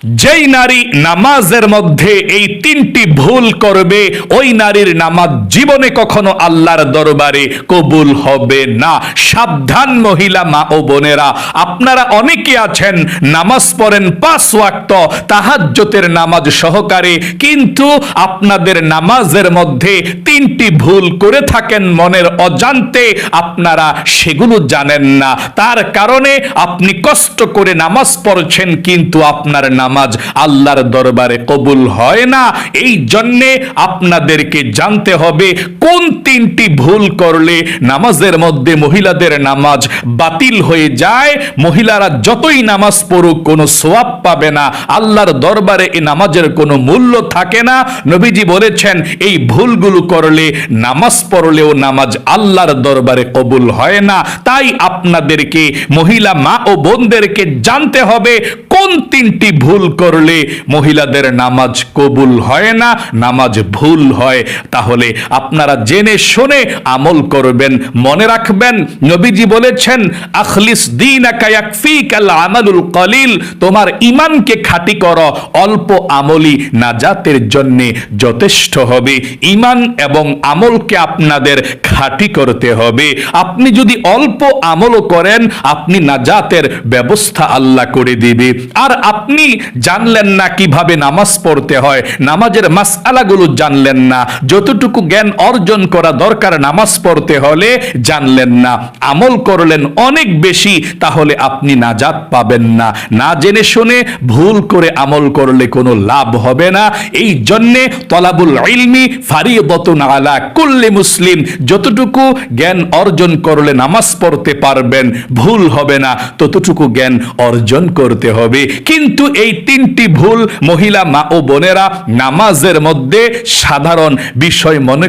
যেই নারী নামাজের মধ্যে এই তিনটি ভুল করবে ওই নারীর নামাজ জীবনে কখনো আল্লাহর দরবারে কবুল হবে না। সাবধান মহিলা মা ও বোনেরা, আপনারা অনেকে আছেন নামাজ পড়েন 5 ওয়াক্ত তাহাজ্জুদের নামাজ সহকারে, কিন্তু আপনাদের নামাজের মধ্যে তিনটি ভুল করে থাকেন মনের অজান্তে, আপনারা সেগুলো জানেন না। তার কারণে আপনি কষ্ট করে নামাজ পড়ছেন কিন্তু আপনার নামাজ আল্লাহর দরবারে কবুল হয় না। এই জন্যে আপনাদেরকে জানতে হবে কোন তিনটি ভুল করলে নামাজের মধ্যে মহিলাদের নামাজ বাতিল হয়ে যায়। মহিলারা যতই নামাজ পড়ুক কোনো সওয়াব পাবে না, আল্লাহর দরবারে এই নামাজের কোনো মূল্য থাকে না। নবীজি বলেছেন এই ভুলগুলো করলে নামাজ পড়লেও নামাজ আল্লাহর দরবারে কবুল হয় না। তাই আপনাদেরকে মহিলা মা ও বোনদেরকে জানতে হবে কোন তিনটি ভুল করলে মহিলাদের নামাজ কবুল হয় না, নামাজ ভুল হয়। তাহলে আপনারা জেনে শুনে আমল করবেন। মনে রাখবেন নবীজি বলেছেন আখলিস দীনাকা ইয়াকফিকাল আমালুল কলিল, তোমার ঈমানকে খাঁটি করো, অল্প আমলই নাজাতের জন্য যথেষ্ট হবে। ঈমান এবং আমলকে আপনাদের খাঁটি করতে হবে। আপনি যদি অল্প আমলও করেন আপনি নাজাতের ব্যবস্থা আল্লাহ করে দিবে। আর আপনি জানলেন না কিভাবে নামাজ পড়তে হয়, নামাজের মাসআলাগুলো জানলেন না, যতটুকু জ্ঞান অর্জন করা দরকার নামাজ পড়তে হলে জানলেন না, আমল করলেন অনেক বেশি, তাহলে আপনি নাজাত পাবেন না। না জেনে শুনে ভুল করে আমল করলে কোনো লাভ হবে না। এই জন্যে তলাবুল ইলমি ফারিদাতুন আলা কুল্লি মুসলিম, যতটুকু জ্ঞান অর্জন করলে নামাজ পড়তে পারবেন, ভুল হবে না, ততটুকু জ্ঞান অর্জন করতে হবে। কিন্তু এই তিনটি ভুল মহিলা মা ও বোনেরা নামাজের মধ্যে সাধারণ বিষয় মনে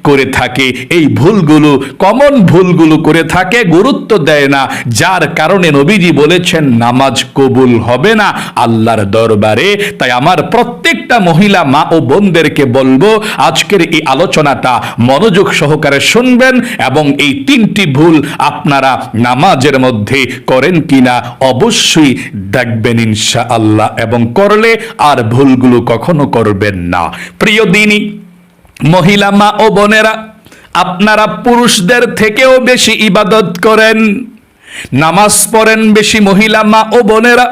করে থাকে। এই ভুলগুলো কমন ভুলগুলো করে থাকে, গুরুত্ব দেয় না, যার কারণে নবীজি বলেছেন নামাজ কবুল হবে না আল্লাহর দরবারে। তাই আমার প্রত্যেকটা মহিলা মা ও বোনদেরকে বলবো আজকের এই আলোচনাটা মনোযোগ সহকারে শুনবেন এবং এই তিনটি ভুল আপনারা নামাজের মধ্যে করেন কিনা অবশ্যই দেখবেন ইনশাআল্লাহ, এবং করলে আর ভুলগুলো কখনো করবেন না। প্রিয় দিনী মহিলা মা ও বোনেরা, আপনারা পুরুষদের থেকেও বেশি ইবাদত করেন, নামাজ পড়েন বেশি মহিলা মা ও বোনেরা,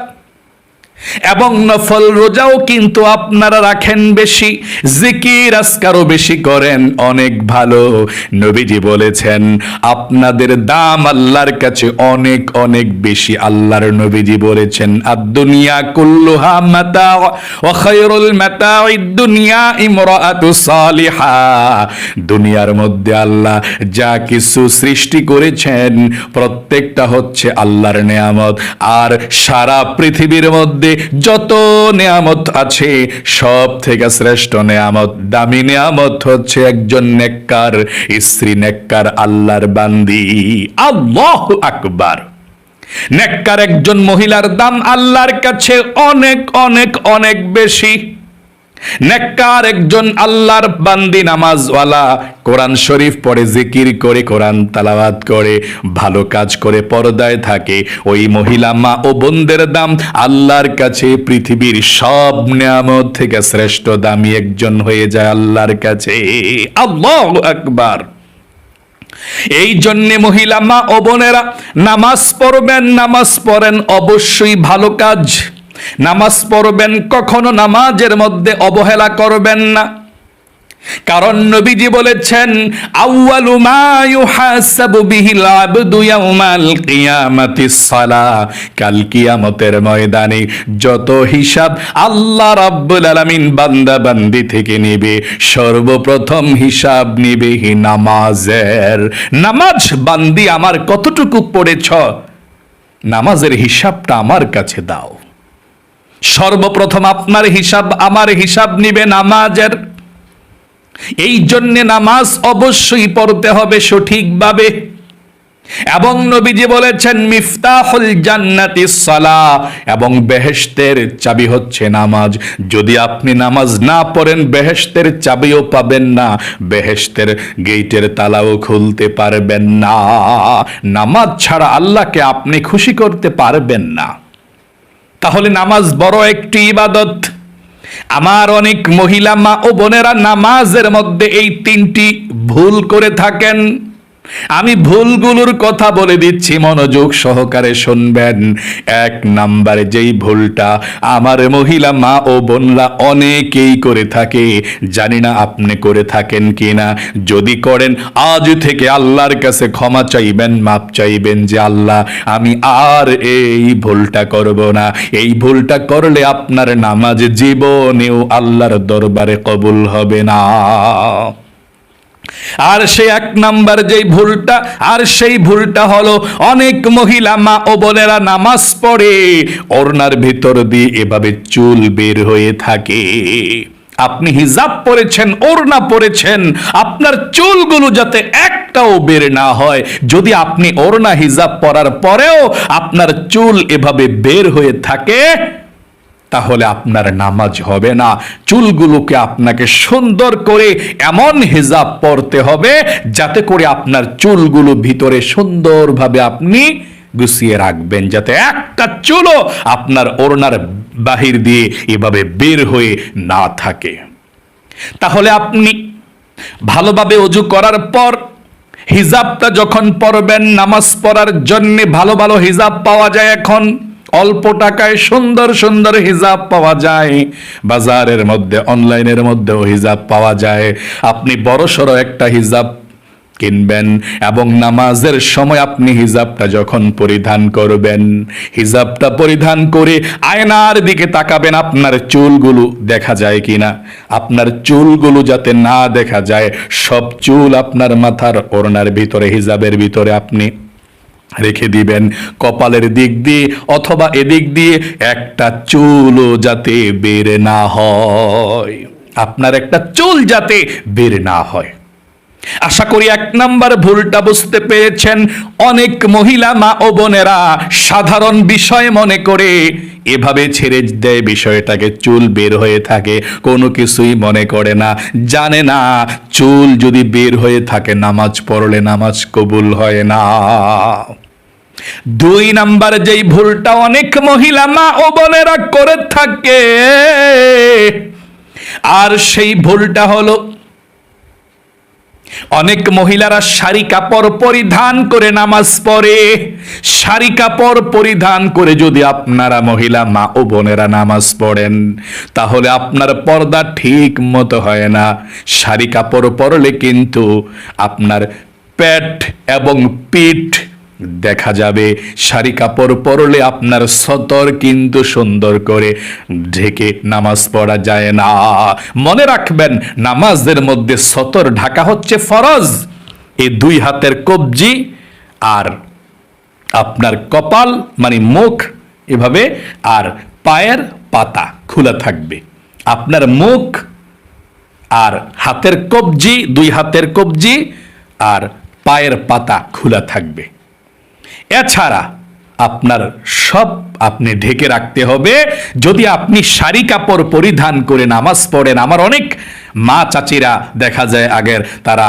এবং নফল রোজাও কিন্তু আপনারা রাখেন বেশি, জিকির আজকারও বেশি করেন, অনেক ভালো। নবীজি বলেছেন আপনাদের দাম আল্লাহর কাছে অনেক অনেক বেশি। আল্লাহর নবীজি বলেছেন আদ-দুনিয়া কুল্লুহা মাতা ওয়া খায়রুল মাতাঈদ দুনিয়া ইমরাআতু সালিহা, দুনিয়ার মধ্যে আল্লাহ যা কিছু সৃষ্টি করেছেন প্রত্যেকটা হচ্ছে আল্লাহর নেয়ামত, আর সারা পৃথিবীর মধ্যে যত নেয়ামত আছে সব থেকে শ্রেষ্ঠ নেয়ামত, দামি নেয়ামত হচ্ছে একজন নেককার স্ত্রী, নেককার আল্লাহর বান্দি। আল্লাহু আকবার। নেককার একজন মহিলার দাম আল্লাহর কাছে অনেক অনেক অনেক বেশি। নেককার একজন আল্লাহর বান্দি, নামাজওয়ালা, কোরআন শরীফ পড়ে, জিকির করে, কোরআন তালাওয়াত করে, ভালো কাজ করে, পর্দায় থাকে, ওই মহিলা মা ও বোনদের দাম আল্লাহর কাছে পৃথিবীর সব নিয়ামত থেকে শ্রেষ্ঠ, দামি একজন হয়ে যায় আল্লাহর কাছে। আল্লাহু আকবার। এই জন্যে মহিলা মা ও বোনেরা নামাজ পড়বেন, নামাজ পড়েন অবশ্যই ভালো কাজ, নামাজ পড়বেন, কখনো নামাজের মধ্যে অবহেলা করবেন না। কারণ নবীজি বলেছেন আউয়ালু মা ইউহাসাবু বিহিল আবদু ইয়াউমাল কিয়ামাতিস সালাহ, কাল কিয়ামতের ময়দানে যত হিসাব আল্লাহ রাব্বুল আলামিন বান্দা বান্দি থেকে নেবে, সর্বপ্রথম হিসাব নেবে নামাজের। নামাজ বান্দি আমার কতটুকু পড়েছ, নামাজের হিসাবটা আমার কাছে দাও। সর্বপ্রথম আপনার হিসাব আমার হিসাব নিবে নামাজের। এই জন্য নামাজ অবশ্যই পড়তে হবে সঠিকভাবে। এবং নবীজি বলেছেন মিফতাহুল জান্নাতিস সালাহ, এবং বেহেশতের চাবি হচ্ছে নামাজ। যদি আপনি নামাজ না পড়েন বেহেশতের চাবিও পাবেন না, বেহেশতের গেটের তালাও খুলতে পারবেন না। নামাজ ছাড়া আল্লাহকে আপনি খুশি করতে পারবেন না। তাহলে নামাজ বড় একটি ইবাদত। আমার অনেক মহিলা মা ও বোনেরা নামাজের মধ্যে এই তিনটি ভুল করে থাকেন। আমি ভুলগুলোর কথা বলে দিচ্ছি, মনোযোগ সহকারে শুনবেন। এক নাম্বারে যেই ভুলটা আমার মহিলা মা ও বোনরা অনেকেই করে থাকে, জানি না আপনি করে থাকেন কিনা। যদি করেন আজ থেকে আল্লাহর কাছে ক্ষমা চাইবেন, মাপ চাইবেন যে আল্লাহ আমি আর এই ভুলটা করব না। এই ভুলটা করলে আপনার নামাজ জীবনেও আল্লাহর দরবারে কবুল হবে না। আর সেই এক নাম্বার যেই ভুলটা, আর সেই ভুলটা হলো অনেক মহিলা মা ও বোনেরা নামাজ পড়ে ওড়নার ভিতর দিয়ে এভাবে চুল বের হয়ে থাকে। আপনি হিজাব পরেছেন, ওড়না পরেছেন, আপনার চুলগুলো যাতে একটাও বের না হয়। যদি আপনি ওড়না হিজাব পরার পরেও আপনার চুল এভাবে বের হয়ে থাকে, তাহলে আপনার নামাজ হবে না। চুলগুলোকে আপনাকে সুন্দর করে এমন হিজাব পরতে হবে যাতে করে আপনার চুলগুলো ভিতরে সুন্দরভাবে আপনি গুছিয়ে রাখবেন, যাতে একটা চুলও আপনার ওড়নার বাহির দিয়ে এভাবে বের হয়ে না থাকে। তাহলে আপনি ভালোভাবে ওযু করার পর হিজাবটা যখন পরবেন, নামাজ পড়ার জন্য ভালো ভালো হিজাব পাওয়া যায়। এখন অল্প টাকায় সুন্দর সুন্দর হিজাব পাওয়া যায়, বাজারের মধ্যে অনলাইনের মধ্যেও হিজাব পাওয়া যায়। আপনি বড়সড় একটা হিজাব কিনবেন এবং নামাজের সময় আপনি হিজাবটা যখন পরিধান করবেন, হিজাবটা পরিধান করে আয়নার দিকে তাকাবেন আপনার চুলগুলো দেখা যায় কিনা। আপনার চুলগুলো যাতে না দেখা যায়, সব চুল আপনার মাথার ওড়নার ভিতরে, হিজাবের ভিতরে আপনি রেখে দিবেন। কপালের দিক দিয়ে অথবা এদিক দিয়ে একটা চুলও যাতে বের না হয়, আপনার একটা চুল যাতে বের না হয়। আশা করি এক নাম্বার ভুলটা বুঝতে পেরেছেন। অনেক মহিলা মা ও বোনেরা সাধারণ বিষয় মনে করে এভাবে ছেড়ে দেয় বিষয়টাকে, চুল বের হয়ে থাকে, কোনো কিছুই মনে করে না, জানে না চুল যদি বের হয়ে থাকে নামাজ পড়লে নামাজ কবুল হয় না। দুই নাম্বার যেই ভুলটা অনেক মহিলা মা ও বোনেরা করে থাকে, আর সেই ভুলটা হলো অনেক মহিলারা শাড়ি কাপড় পরিধান করে নামাজ পড়ে। শাড়ি কাপড় পরিধান করে যদি আপনারা মহিলা মা ও বোনেরা নামাজ পড়েন, তাহলে আপনার পর্দা ঠিক মতো হয় না। শাড়ি কাপড় পরলে কিন্তু আপনার পেট এবং পিঠ দেখা যাবে। শাড়ি কাপড় পরলে আপনার সতর কিন্তু সুন্দর করে ঢেকে নামাজ পড়া যায় না। মনে রাখবেন, নামাজের মধ্যে সতর ঢাকা হচ্ছে ফরজ। এই দুই হাতের কবজি আর আপনার কপাল মানে মুখ এভাবে, আর পায়ের পাতা খোলা থাকবে। আপনার মুখ আর হাতের কবজি, দুই হাতের কবজি আর পায়ের পাতা খোলা থাকবে। এছাড়া আপনার সব আপনি ঢেকে রাখতে হবে। যদি আপনি শাড়ি কাপড় পরিধান করে নামাজ পড়েন, আমার অনেক মা চাচিরা দেখা যায় আগের তারা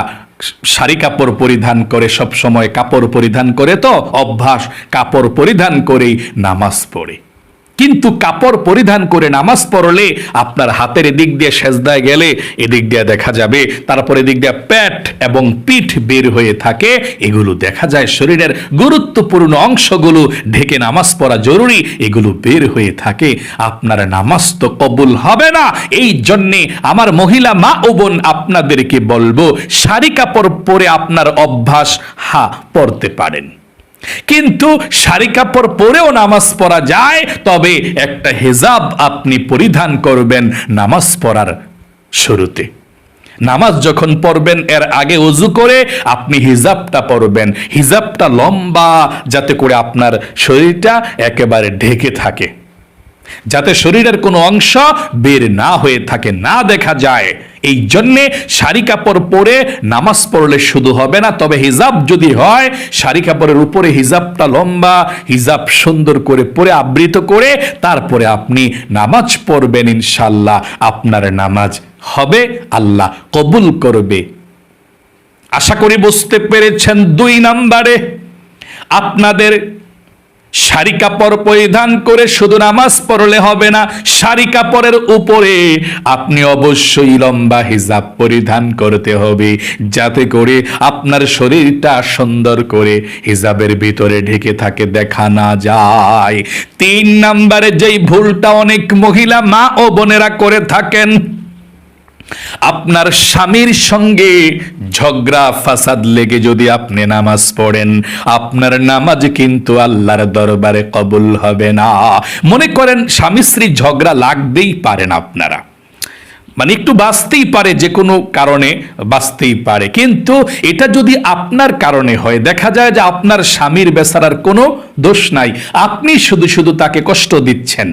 শাড়ি কাপড় পরিধান করে, সব সময় কাপড় পরিধান করে, তো অভ্যাস কাপড় পরিধান করেই নামাজ পড়ে। কিন্তু কাপড় পরিধান করে নামাজ পড়লে আপনার হাতের এদিক দিয়ে সেজদায় গেলে এদিক দিয়ে দেখা যাবে, তারপর এদিক দিয়ে পেট এবং পিঠ বের হয়ে থাকে। এগুলো দেখা যায়, শরীরের গুরুত্বপূর্ণ অংশগুলো ঢেকে নামাজ পড়া জরুরি, এগুলো বের হয়ে থাকে। আপনার নামাজ তো কবুল হবে না। এই জন্যে আমার মহিলা মা ও বোন আপনাদেরকে বলবো, শাড়ি কাপড় পরে আপনার অভ্যাস পড়তে পারেন, কিন্তু শাড়ি কাপড় পরেও নামাজ পড়া যায়। তবে একটা হিজাব আপনি পরিধান করবেন নামাজ পড়ার শুরুতে। নামাজ যখন পড়বেন এর আগে ওযু করে আপনি হিজাবটা পরবেন। হিজাবটা লম্বা, যাতে করে আপনার শরীরটা একেবারে ঢেকে থাকে, যাতে শরীরের কোনো অংশ বের না হয়ে থাকে, না দেখা যায়। এই জন্যে শাড়ি কাপড় পরে নামাজ পড়লে শুধু হবে না, তবে হিজাব যদি হয়, শাড়ি কাপড়ের উপরে হিজাবটা লম্বা, হিজাব সুন্দর করে পরে আবৃত করে তারপরে আপনি নামাজ পড়বেন। ইনশাআল্লাহ আপনার নামাজ হবে, আল্লাহ কবুল করবে। আশা করি বুঝতে পেরেছেন। দুই নাম্বারে আপনাদের শাড়ি কাপড় পরিধান করে শুধু নামাজ পড়লে হবে না, শাড়ি কাপড়ের উপরে আপনি অবশ্যই লম্বা হিজাব পরিধান করতে হবে, যাতে করে আপনার শরীরটা সুন্দর করে হিজাবের ভিতরে ঢেকে থাকে, দেখা না যায়। 3 নম্বরে যেই ভুলটা অনেক মহিলা মা ও বোনেরা করে থাকেন, আপনার স্বামীর সঙ্গে ঝগড়া ফাসাদ লেগে যদি আপনি নামাজ পড়েন, আপনার নামাজ কিন্তু আল্লাহর দরবারে কবুল হবে না। মনে করেন স্বামী স্ত্রী ঝগড়া লাগতেই পারেন, আপনারা মানে একটু বাঁচতেই পারে, যে কোনো কারণে বাঁচতেই পারে, কিন্তু এটা যদি আপনার কারণে হয়, দেখা যায় যে আপনার স্বামীর বেচারার কোনো দোষ নাই, আপনি শুধু শুধু তাকে কষ্ট দিচ্ছেন,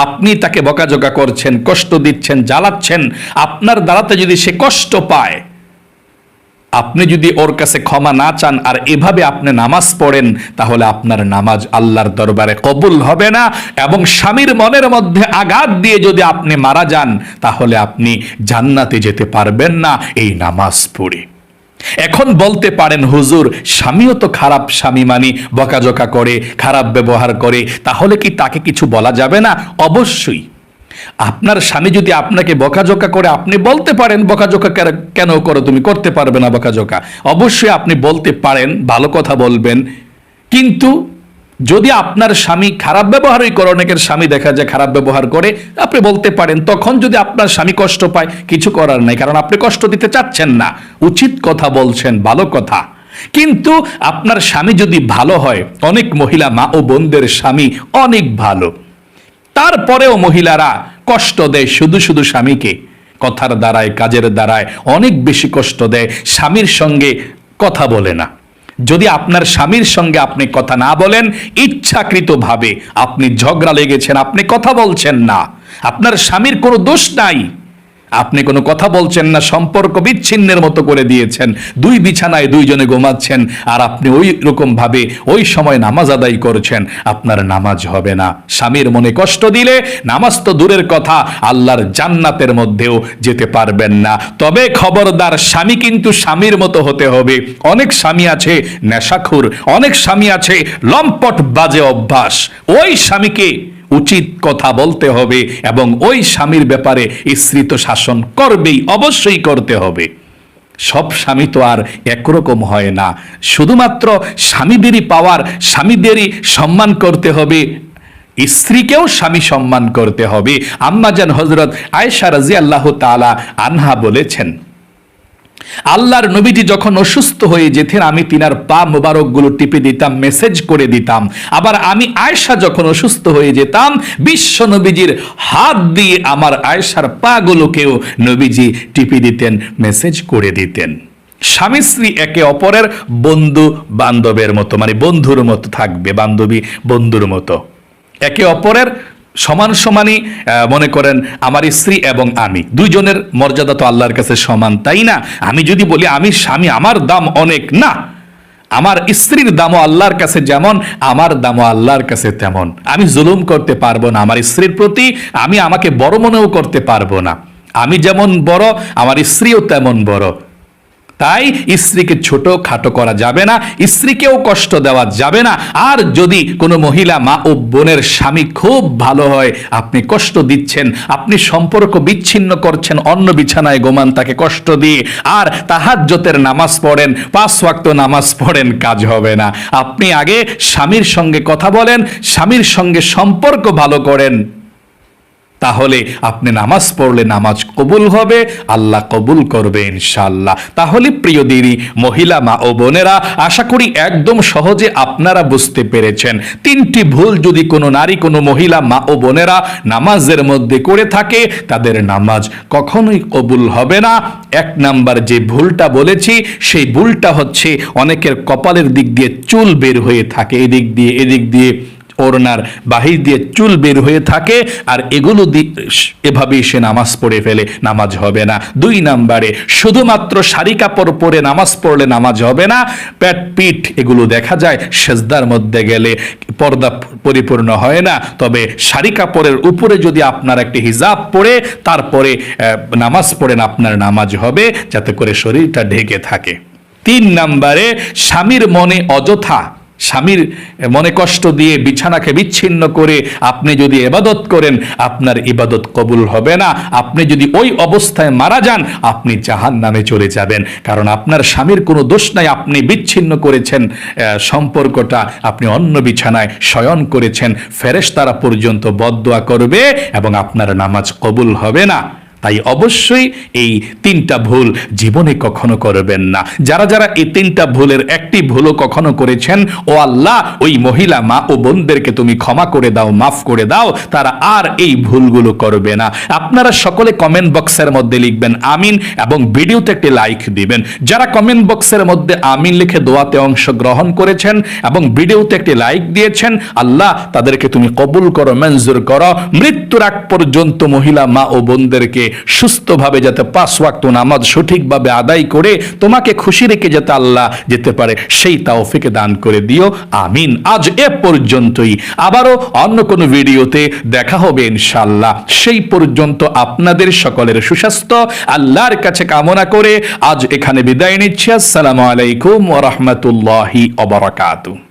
আপনি তাকে বকাঝকা করছেন, কষ্ট দিচ্ছেন, জ্বালাচ্ছেন, আপনার দ্বারাতে যদি সে কষ্ট পায়, আপনি যদি ওর কাছে ক্ষমা না চান আর এভাবে আপনি নামাজ পড়েন, তাহলে আপনার নামাজ আল্লাহর দরবারে কবুল হবে না, এবং স্বামীর মনের মধ্যে আঘাত দিয়ে যদি আপনি মারা যান, তাহলে আপনি জান্নাতে যেতে পারবেন না এই নামাজ পড়ে। এখন বলতে পারেন, হুজুর স্বামীও তো খারাপ স্বামী, মানে বকাঝকা করে, খারাপ ব্যবহার করে, তাহলে কি তাকে কিছু বলা যাবে না? অবশ্যই। আপনার স্বামী যদি আপনাকে বকাঝকা করে, আপনি বলতে পারেন, বকাঝকা কেন করো তুমি, করতে পারবে না বকাঝকা, অবশ্যই আপনি বলতে পারেন, ভালো কথা বলবেন। কিন্তু যদি আপনার স্বামী খারাপ ব্যবহারই করে, অনেকের স্বামী দেখা যায় খারাপ ব্যবহার করে, আপনি বলতে পারেন, তখন যদি আপনার স্বামী কষ্ট পায়, কিছু করার নাই, কারণ আপনি কষ্ট দিতে চাচ্ছেন না, উচিত কথা বলছেন, ভালো কথা। কিন্তু আপনার স্বামী যদি ভালো হয়, অনেক মহিলা মা ও বোনদের স্বামী অনেক ভালো, তারপরেও মহিলারা কষ্ট দেয় শুধু শুধু স্বামীকে, কথার দ্বারায় কাজের দ্বারায় অনেক বেশি কষ্ট দেয়, স্বামীর সঙ্গে কথা বলে না। যদি আপনার স্বামীর সঙ্গে আপনি কথা না বলেন, ইচ্ছাকৃতভাবে আপনি ঝগড়া লেগেছেন, আপনি কথা বলছেন না, আপনার স্বামীর কোনো দোষ নাই, আপনি কোনো কথা বলছেন না, সম্পর্ক বিচ্ছিন্নের মতো করে দিয়েছেন, দুই বিছানায় দুইজনে ঘুমাচ্ছেন, আর আপনি ওই রকম ভাবে ওই সময় নামাজ আদায় করছেন, আপনার নামাজ হবে না। স্বামীর মনে কষ্ট দিলে নামাজ তো দূরের কথা, আল্লাহর জান্নাতের মধ্যেও যেতে পারবেন না। তবে খবরদার, স্বামী কিন্তু স্বামীর মতো হতে হবে। অনেক স্বামী আছে নেশাখোর, অনেক স্বামী আছে লম্পট বাজে অভ্যাস, ওই স্বামীকে উচিত কথা বলতে হবে, এবং ওই স্বামীর ব্যাপারে স্ত্রী তো শাসন করবেই, অবশ্যই করতে হবে। সব স্বামী তো আর একরকম হয় না, শুধুমাত্র স্বামীদেরই পাওয়ার, স্বামীদেরই সম্মান করতে হবে, স্ত্রীকেও স্বামী সম্মান করতে হবে। আম্মাজান হযরত আয়েশা রাদিয়াল্লাহু তাআলা আনহা বলেছেন, আল্লাহর নবীজি যখন অসুস্থ হয়ে যেতেন, আমি তিনার পা মোবারকগুলো টিপে দিতাম, মেসেজ করে দিতাম। আবার আমি আয়েশা যখন অসুস্থ হয়ে যেতাম, বিশ্ব নবীজির হাত দিয়ে আমার আয়েশার পাগুলোকেও নবীজি টিপে দিতেন, মেসেজ করে দিতেন। স্বামী স্ত্রী একে অপরের বন্ধু বান্ধবের মতো, মানে বন্ধুর মতো থাকবে, বান্ধবী বন্ধুর মতো, একে অপরের সমান সমানই। মনে করেন আমার স্ত্রী এবং আমি, দুইজনের মর্যাদা তো আল্লাহর কাছে সমান, তাই না? আমি যদি বলি আমি স্বামী, আমার দাম অনেক, না, আমার স্ত্রীর দামও আল্লাহর কাছে যেমন, আমার দামও আল্লাহর কাছে তেমন। আমি জুলুম করতে পারবো না আমার স্ত্রীর প্রতি, আমি আমাকে বড় মনেও করতে পারবো না। আমি যেমন বড়, আমার স্ত্রীও তেমন বড়, তাই স্ত্রীকে ছোট খাটো করা যাবে না, স্ত্রীকেও কষ্ট দেওয়া যাবে না। আর যদি কোনো মহিলা মা ও বোনের স্বামী খুব ভালো হয়, আপনি কষ্ট দিচ্ছেন, আপনি সম্পর্ক বিচ্ছিন্ন করছেন, অন্য বিছানায় ঘুমান তাকে কষ্ট দিয়ে, আর তাহাজ্জুদের নামাজ পড়েন, 5 ওয়াক্ত নামাজ পড়েন, কাজ হবে না। আপনি আগে স্বামীর সঙ্গে কথা বলেন, স্বামীর সঙ্গে সম্পর্ক ভালো করেন, তাহলে আপনি নামাজ পড়লে নামাজ কবুল হবে, আল্লাহ কবুল করবে ইনশাআল্লাহ। তাহলে প্রিয় দিনী মহিলা মা ও বোনেরা, আশা করি একদম সহজে আপনারা বুঝতে পেরেছেন। 3টি ভুল যদি কোনো নারী, কোনো মহিলা মা ও বোনেরা নামাজের মধ্যে করে থাকে, তাদের নামাজ কখনোই কবুল হবে না। 1 নাম্বার যে ভুলটা বলেছি, সেই ভুলটা হচ্ছে অনেকের কপালের দিক দিয়ে চুল বের হয়ে থাকে, এদিক দিয়ে ওড়নার বাহির দিয়ে চুল বের হয়ে থাকে, আর এগুলো এভাবেই সে নামাজ পড়ে ফেলে, নামাজ হবে না। 2 নাম্বারে শুধুমাত্র শাড়ি কাপড় পরে নামাজ পড়লে নামাজ হবে না, পেট পিঠ এগুলো দেখা যায়, সেজদার মধ্যে গেলে পর্দা পরিপূর্ণ হয় না। তবে শাড়ি কাপড়ের উপরে যদি আপনার একটি হিজাব পরে তারপরে নামাজ পড়েন, আপনার নামাজ হবে, যাতে করে শরীরটা ঢেকে থাকে। 3 নাম্বারে স্বামীর মনে অযথা স্বামীর মনে কষ্ট দিয়ে বিছানাকে বিচ্ছিন্ন করে আপনি যদি ইবাদত করেন, আপনার ইবাদত কবুল হবে না। আপনি যদি ওই অবস্থায় মারা যান, আপনি জাহান্নামে চলে যাবেন। কারণ আপনার স্বামীর কোনো দোষ নাই, আপনি বিচ্ছিন্ন করেছেন সম্পর্কটা, আপনি অন্য বিছানায় শয়ন করেছেন। ফেরেশতারা পর্যন্ত বদদোয়া করবে এবং আপনার নামাজ কবুল হবে না। তাই অবশ্যই এই 3টা ভুল জীবনে কখনো করবেন না। যারা যারা এই 3টা ভুলের একটি ভুলও কখনো করেছেন, ও আল্লাহ ওই মহিলা মা ও বোনদেরকে তুমি ক্ষমা করে দাও, মাফ করে দাও, তারা আর এই ভুলগুলো করবে না। আপনারা সকলে কমেন্ট বক্সের মধ্যে লিখবেন আমিন এবং ভিডিওতে একটি লাইক দিবেন। যারা কমেন্ট বক্সের মধ্যে আমিন লিখে দোয়াতে অংশগ্রহণ করেছেন এবং ভিডিওতে একটি লাইক দিয়েছেন, আল্লাহ তাদেরকে তুমি কবুল করো, মঞ্জুর করো। মৃত্যুর আগ পর্যন্ত মহিলা মা ও বোনদেরকে সুস্থভাবে যাতে 5 ওয়াক্ত নামাজ সঠিকভাবে আদায় করে তোমাকে খুশি রেখে যাতে আল্লাহ যেতে পারে, সেই তৌফিক দান করে দিও, আমিন। আজ এ পর্যন্তই, আবারও অন্য কোনো ভিডিওতে দেখা হবে ইনশাআল্লাহ। সেই পর্যন্ত আপনাদের সকলের সুস্বাস্থ্য আল্লাহর কাছে কামনা করে আজ এখানে বিদায় নিচ্ছি। আসসালামু আলাইকুম ওয়া রাহমাতুল্লাহি ওয়া বারাকাতুহু।